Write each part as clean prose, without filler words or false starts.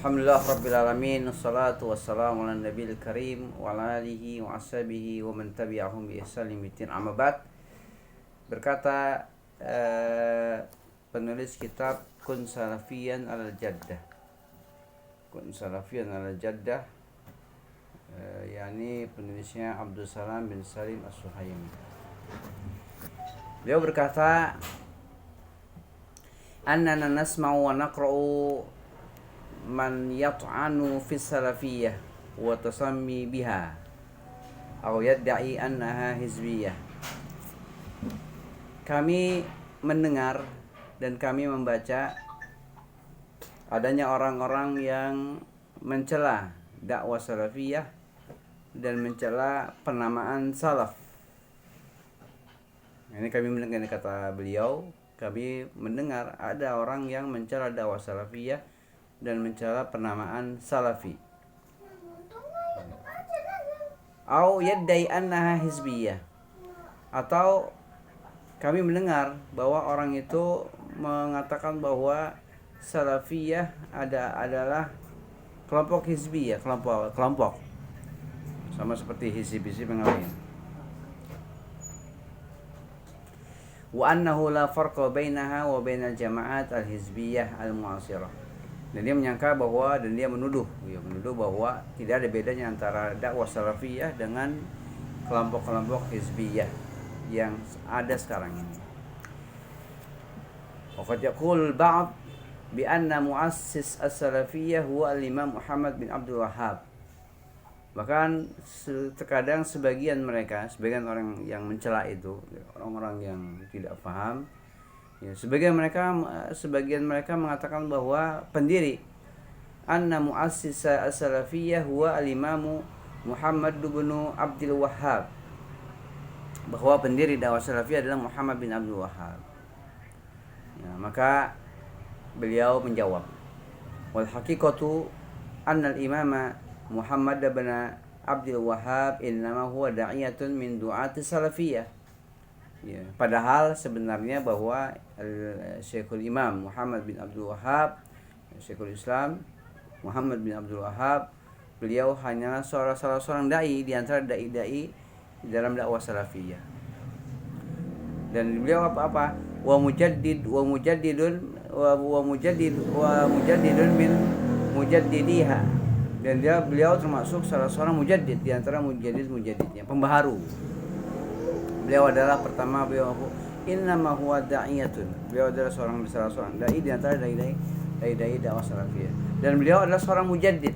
Alhamdulillah Rabbil Alamin. Wassalatu wassalamu ala nabiyil karim wa ala alihi wa ashabihi wa man tabi'ahum bi ihsan ila amma ba'd. Berkata penulis kitab Kun Salafiyan al Jaddah. Kun Salafiyan al Jaddah, yakni penulisnya Abdul Salam bin Salim As-Suhaimi. Beliau berkata, annana nasma'u wa naqra'u man yat'anu fi salafiyah wa tasammi biha aw yadda'i annaha hizbiyah. Kami mendengar dan kami membaca adanya orang-orang yang mencela dakwah salafiyah dan mencela penamaan salaf. Ini kami mendengar, kata beliau, kami mendengar ada orang yang mencela dakwah salafiyah dan mencela penamaan salafi. Au yaddai annaha hizbiyah, atau kami mendengar bahwa orang itu mengatakan bahwa salafiyah adalah kelompok hizbiyah, kelompok sama seperti hizib-hizib yang lain. Wa annahu la farqa bainaha wa bainal jama'at al-hizbiyah al-mu'asirah. Dan dia menyangka bahwa, dan dia menuduh bahwa tidak ada bedanya antara dakwah salafiyah dengan kelompok-kelompok hizbiyah yang ada sekarang ini. Waqad yaqul ba'd bi anna muassis as-salafiyah huwa al-Imam Muhammad bin Abdul Wahhab. Bahkan terkadang sebagian orang yang mencela itu, orang-orang yang tidak paham, sebagian mereka mengatakan bahwa pendiri anna muassisa as-salafiyah huwa al-Imam Muhammad bin Abdul Wahhab, bahwa pendiri dakwah salafiyah adalah Muhammad bin Abdul Wahhab. Maka beliau menjawab, wal haqiqatu anna al-Imam Muhammad bin Abdul Wahhab innama huwa da'iyatun min du'ati salafiyah. Padahal sebenarnya bahwa Syekhul Imam Muhammad bin Abdul Wahhab, Syekhul Islam Muhammad bin Abdul Wahhab, beliau hanya salah seorang dai di antara dai-dai dalam dakwah salafiyah. Dan beliau apa? Wa mujaddidun min mujaddidiha. Dan beliau termasuk salah seorang mujaddid di antara mujaddidnya, pembaharu. Beliau adalah innama huwa da'iyatun. Beliau adalah salah seorang dai di antara dai dakwah salafiyah. Dan beliau adalah seorang mujaddid.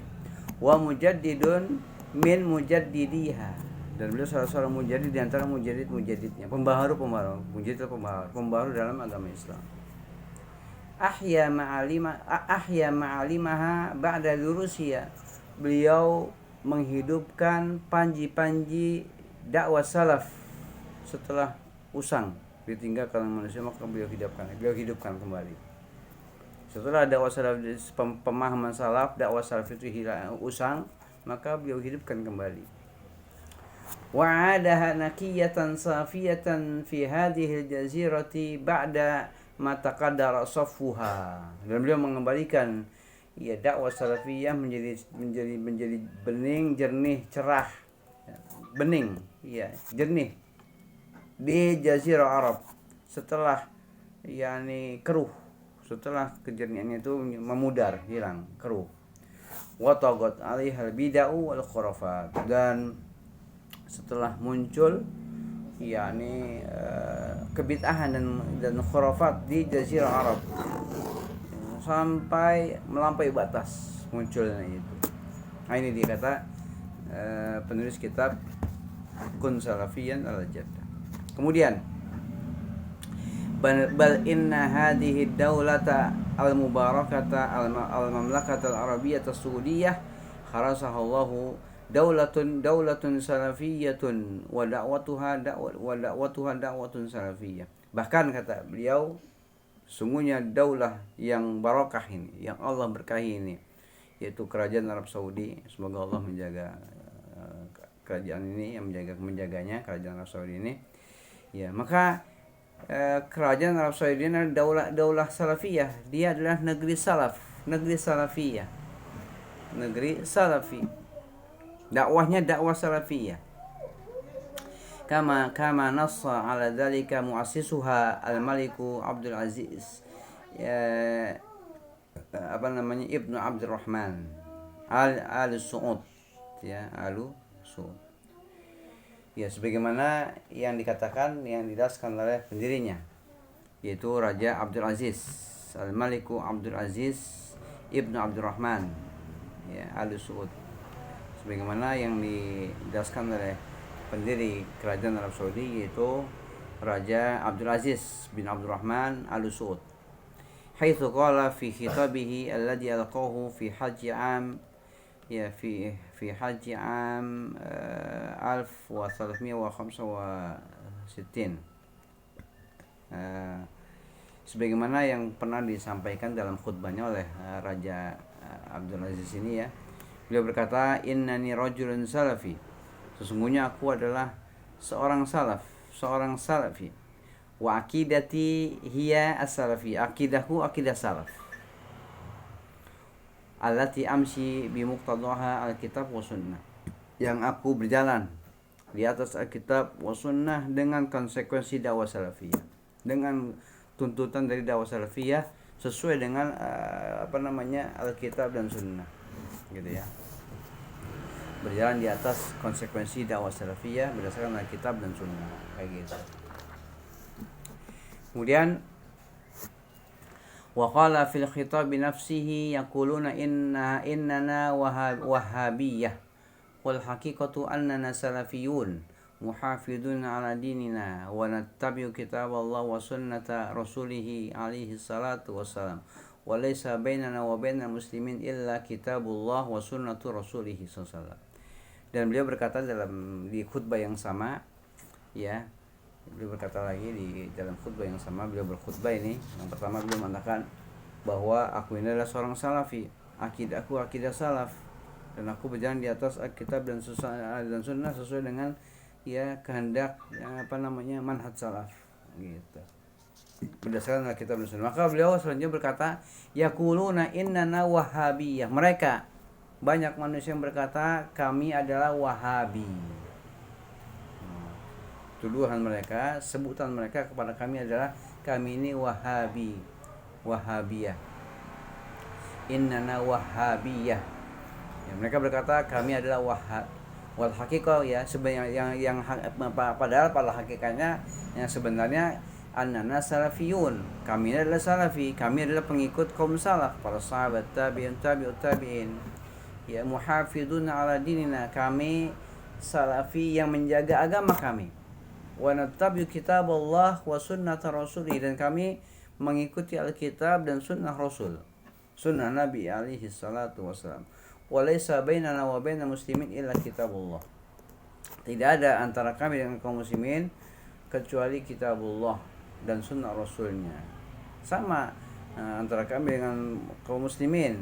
Wa mujaddidun min mujaddidiha. Dan beliau salah seorang mujaddid di antara mujaddidnya, pembaharu dalam agama Islam. Ahya ma'alimaha ba'da durusiya. Beliau menghidupkan panji-panji dakwah salaf setelah usang ditinggalkan manusia, maka beliau hidupkan kembali. Setelah dakwah salaf, pemahaman salaf, dakwah salaf itu usang, maka beliau hidupkan kembali. Wa'adaha naqiyatan safiyatan fi hadhihi al-jazirati ba'da ma taqaddara saffuha. Dan beliau mengembalikan dakwah salafiyah menjadi bening, jernih, cerah. Bening, jernih di Jazirah Arab setelah keruh, setelah kejernihannya itu memudar, hilang, keruh. Wa taghat 'alaihal bid'u wal khurafat, dan setelah muncul kebid'ahan dan khurafat di Jazirah Arab sampai melampaui batas munculnya itu. Ini dia kata penulis kitab Kun Salafiyan al Jaddah. Kemudian bal inna hadhihi ad-daulata al-mubarakata al-mamlakata al-arabiyyah as-saudiyah kharasahallahu daulatun salafiyyatun wa da'watuha da'watun salafiyyah. Bahkan kata beliau, sungguhnya daulah yang barakah ini, yang Allah berkahi ini, yaitu kerajaan Arab Saudi. Semoga Allah menjaga kerajaan ini, yang menjaganya, kerajaan Arab Saudi ini. Maka kerajaan Arab Saudi ini adalah daulah salafiyah. Dia adalah negeri salaf, negeri salafiyah. negeri salafi. Dakwahnya dakwah salafiyah. Kama nassa ala dzalika muassisuha al-Maliku Abdul Aziz Ibnu Abdurrahman Al-Su'ud ya, Al-Su'ud. Ya, sebagaimana yang dikatakan, yang dijelaskan oleh pendirinya, yaitu Raja Abdul Aziz Al-Maliku Abdul Aziz Ibnu Abdurrahman ya, Al-Su'ud, sebagaimana yang dijelaskan oleh pendiri kerajaan Arab Saudi, yaitu Raja Abdul Aziz bin Abdurrahman Al-Su'ud, haitsu qala fi khitabihi alladhi alqahu fi haji am ya fi haji am 1365, sebagaimana yang pernah disampaikan dalam khutbahnya oleh Raja Abdul Aziz ini ya. Beliau berkata, innani rajulun salafi, sesungguhnya aku adalah seorang salafi. Wa aqidati hiya as-salafi, akidahku akidah salaf. Allati amshi bi muqtadaha al-kitab wa sunnah, yang aku berjalan di atas Alkitab wa sunnah dengan konsekuensi dakwah salafiyah, dengan tuntutan dari dakwah salafiyah sesuai dengan Alkitab dan sunnah gitu ya. Berjalan di atas konsekuensi dakwah salafiyah berdasarkan Alkitab dan sunnah kayak gitu. Kemudian wa qala fil khitab nafsihi yaquluna innana wahhabiyah wal haqiqatu annana salafiyun muhafidun ala dinina wa nattabi'u kitab Allah wa sunnata rasulih alaihi salatu wassalam wa laysa bainana wa bainal muslimin illa kitabullah wa sunnatu rasulih sallallahu. Dan beliau berkata di khutbah yang sama ya, beliau berkata lagi di dalam khutbah yang sama, beliau berkhutbah ini yang pertama beliau mengatakan bahwa aku ini adalah seorang salafi, akidahku akidah salaf, dan aku berjalan di atas Alkitab dan sunnah sesuai dengan ya kehendak manhaj salaf gitu, berdasarkan Alkitab dan sunnah. Maka beliau selanjutnya berkata, yaquluna innana wahhabiyah, mereka banyak manusia yang berkata kami adalah Wahabi. Tuduhan mereka, sebutan mereka kepada kami adalah kami ini Wahabiyah. Innana Wahabiyah. Ya, mereka berkata kami adalah Wahhab. Wal haqiqah ya, sebenarnya yang padahal pada hakikatnya yang sebenarnya annana salafiyun. Kami adalah salafi, kami adalah pengikut kaum salaf, para sahabat, tabi'in, tabi'ut tabi'in. Ya, muhafidun ala dinina, kami salafi yang menjaga agama kami. Wa nattabi'u kitab Allah wa sunnata rasulih, dan kami mengikuti Alkitab dan sunnah Rasul, sunnah Nabi alaihi salatu wassalam. Wa laysa bainana wa bainal muslimin illa kitabullah, tidak ada antara kami dengan kaum muslimin kecuali kitabullah dan sunnah Rasulnya. Sama antara kami dengan kaum muslimin,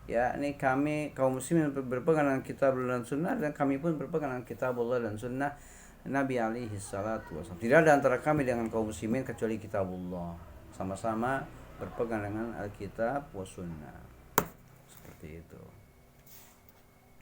ya, ini kami kaum muslimin berpegang dengan kitab dan sunnah, dan kami pun berpegang dengan kitabullah dan sunnah Nabi alaihi salatu wasallam. Tidak ada antara kami dengan kaum muslimin kecuali kitabullah, sama-sama berpegang dengan Alkitab wa sunnah. Seperti itu.